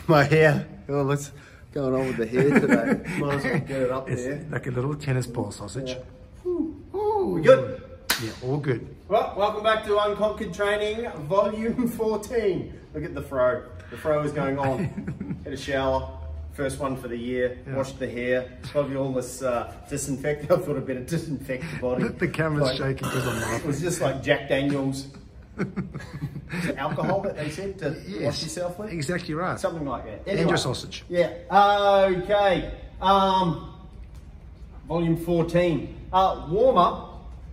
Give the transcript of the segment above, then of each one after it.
My hair. Oh, what's going on with the hair today? Might as well get it up It's there. like a little tennis ball sausage. Yeah. Ooh, we good? Yeah, all good. Well, welcome back to Unconquered Training, Volume 14. Look at the fro. The fro is going on. Had a shower. First one for the year. Yeah. Washed the hair. Probably all this disinfectant. I thought I'd better disinfect the body. The camera's shaking because I'm laughing. It was just like Jack Daniels. Alcohol that they said to wash yourself with? Exactly right. Something like that. Anyway, and your sausage. Yeah. Okay. Volume 14. Warm up.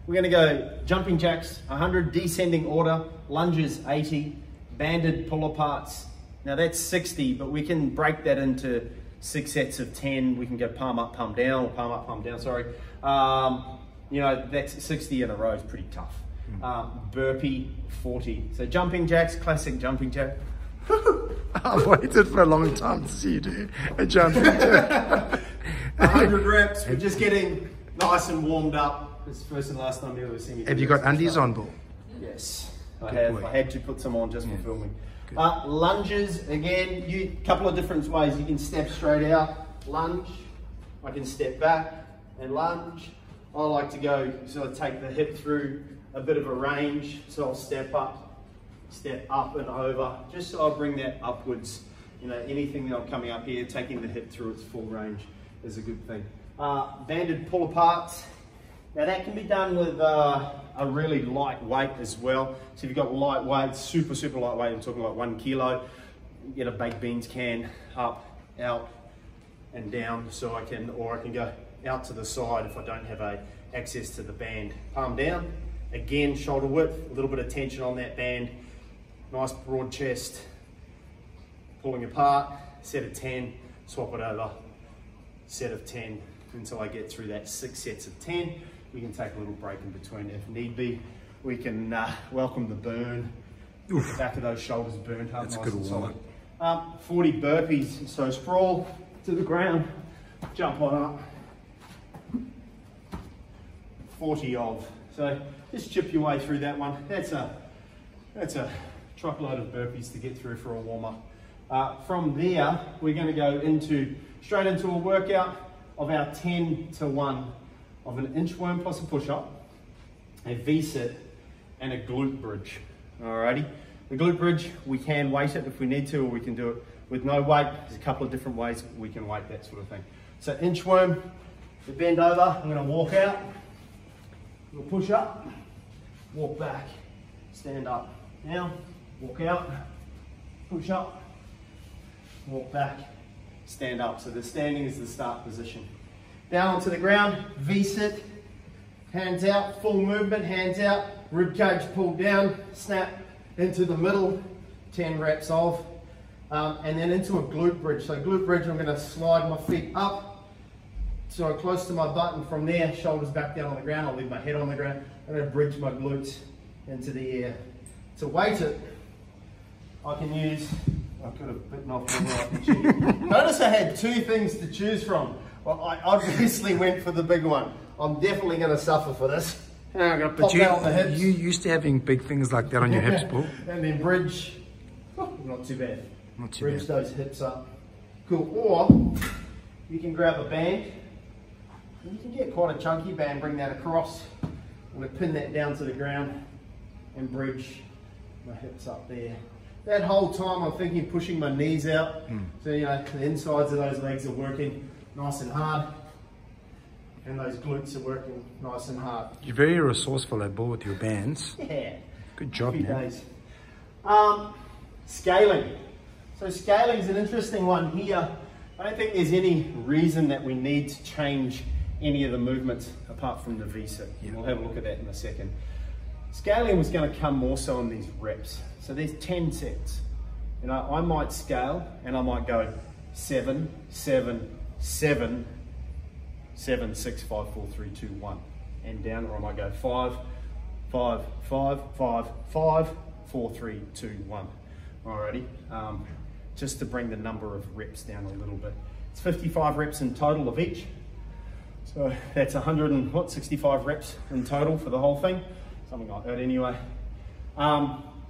We're going to go jumping jacks 100, descending order, lunges 80, banded pull aparts. Now that's 60, but we can break that into 6 sets of 10. We can go palm up, palm down, or palm up, palm down, sorry. You know, that's 60 in a row is pretty tough. Burpee 40. So jumping jacks, classic jumping jack. I've waited for a long time to see you do a jumping jack. 100 reps, we're just getting nice and warmed up. This is the first and last time you've ever seen me do. Have you got undies on, Bull? Yes, I have. I had to put some on just for filming. Lunges, again, a couple of different ways. You can step straight out, lunge. I can step back and lunge. I like to go, so I take the hip through a bit of a range. So I'll step up and over, just so I bring that upwards. You know, anything that I'm coming up here, taking the hip through its full range is a good thing. Banded pull aparts. Now that can be done with a really light weight as well. So if you've got light weight, super light weight, I'm talking like 1 kilo, get a baked beans can up, out and down, so I can go out to the side if I don't have access to the band. Palm down, again, shoulder width, a little bit of tension on that band, nice broad chest, pulling apart, set of 10, swap it over, set of 10, until I get through that 6 sets of 10. We can take a little break in between if need be. We can welcome the burn. Oof. The back of those shoulders burned up. That's nice, a good one. 40 burpees. So sprawl to the ground, jump on up. 40 of. So just chip your way through that one. That's a truckload of burpees to get through for a warm up. From there, we're going to go straight into a workout of our 10 to 1 of an inchworm plus a push-up, a V-sit, and a glute bridge. Alrighty. The glute bridge, we can weight it if we need to, or we can do it with no weight. There's a couple of different ways we can weight that sort of thing. So inchworm, we bend over, I'm gonna walk out, we'll push up, walk back, stand up. Now, walk out, push up, walk back, stand up. So the standing is the start position. Down onto the ground, V-sit, hands out, full movement, hands out, rib cage pulled down, snap into the middle, 10 reps of, and then into a glute bridge. So glute bridge, I'm gonna slide my feet up, so I'm close to my butt, and from there, shoulders back down on the ground, I'll leave my head on the ground, I'm gonna bridge my glutes into the air. To weight it, I can use, I could have bitten off the right cheek. Notice I had 2 things to choose from. Well, I obviously went for the big one. I'm definitely going to suffer for this. And I'm going to pop that on the hips. You used to having big things like that on your hips, Paul. And then bridge. Oh, not too bad. Not too bridge bad. Those hips up. Cool. Or you can grab a band. And you can get quite a chunky band. Bring that across. I'm going to pin that down to the ground and bridge my hips up there. That whole time I'm thinking pushing my knees out. So, you know, the insides of those legs are working nice and hard, and those glutes are working nice and hard. You're very resourceful at Bull with your bands. Yeah. Good job, man. Scaling. So scaling is an interesting one here. I don't think there's any reason that we need to change any of the movements apart from the V-sit. Yeah. We'll have a look at that in a second. Scaling was going to come more so in these reps. So there's 10 sets. You know, I might scale and I might go 7, 7, 7, 7, 6, 5, 4, 3, 2, 1, and down, or I might go 5, 5, 5, 5, 5, 4, 3, 2, 1. Alrighty, just to bring the number of reps down a little bit. It's 55 reps in total of each. So that's 165 reps in total for the whole thing. Something like that anyway.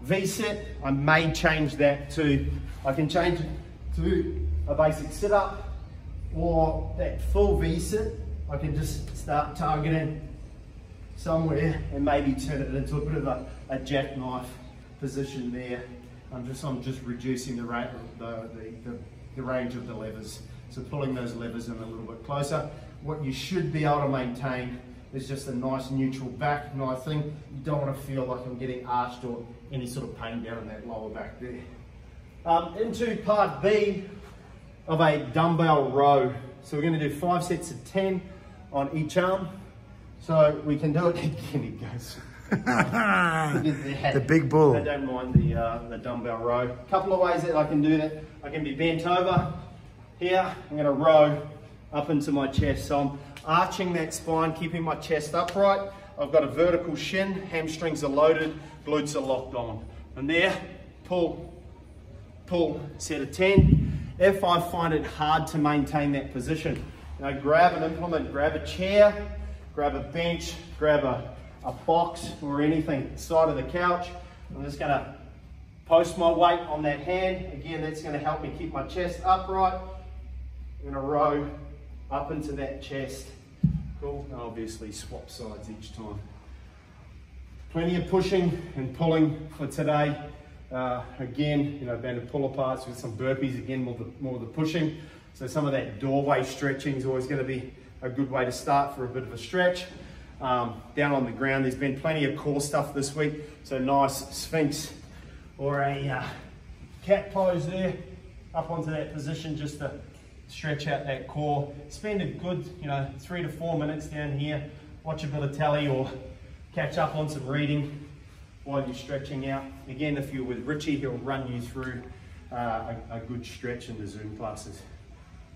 V-sit, I may change that to, I can change it to a basic sit-up, or that full V-sit, I can just start targeting somewhere and maybe turn it into a bit of a jackknife position there. I'm just reducing the range of the levers. So pulling those levers in a little bit closer. What you should be able to maintain is just a nice neutral back. And I think you don't want to feel like I'm getting arched or any sort of pain down in that lower back there. Into part B of a dumbbell row. So we're going to do 5 sets of 10 on each arm. So we can do it again. It goes. The big bull. I don't mind the dumbbell row. A couple of ways that I can do that. I can be bent over here. I'm going to row up into my chest. So I'm arching that spine, keeping my chest upright. I've got a vertical shin, hamstrings are loaded, glutes are locked on. And there, pull, pull, set of 10. If I find it hard to maintain that position, grab an implement, grab a chair, grab a bench, grab a box or anything side of the couch. I'm just going to post my weight on that hand. Again, that's going to help me keep my chest upright. I'm going to row up into that chest. Cool. And obviously swap sides each time. Plenty of pushing and pulling for today. Again, banded pull aparts with some burpees. Again, more of the pushing. So some of that doorway stretching is always going to be a good way to start for a bit of a stretch. Down on the ground, there's been plenty of core stuff this week. So nice sphinx or a cat pose there, up onto that position just to stretch out that core. Spend a good 3 to 4 minutes down here, watch a bit of telly or catch up on some reading while you're stretching out. Again, if you're with Richie, he'll run you through a good stretch in the Zoom classes.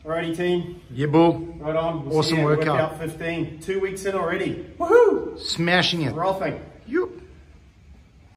Alrighty team. Yeah, bull. Right on. We'll awesome see you at workout. Workout 15. 2 weeks in already. Woohoo! Smashing it. Frothing.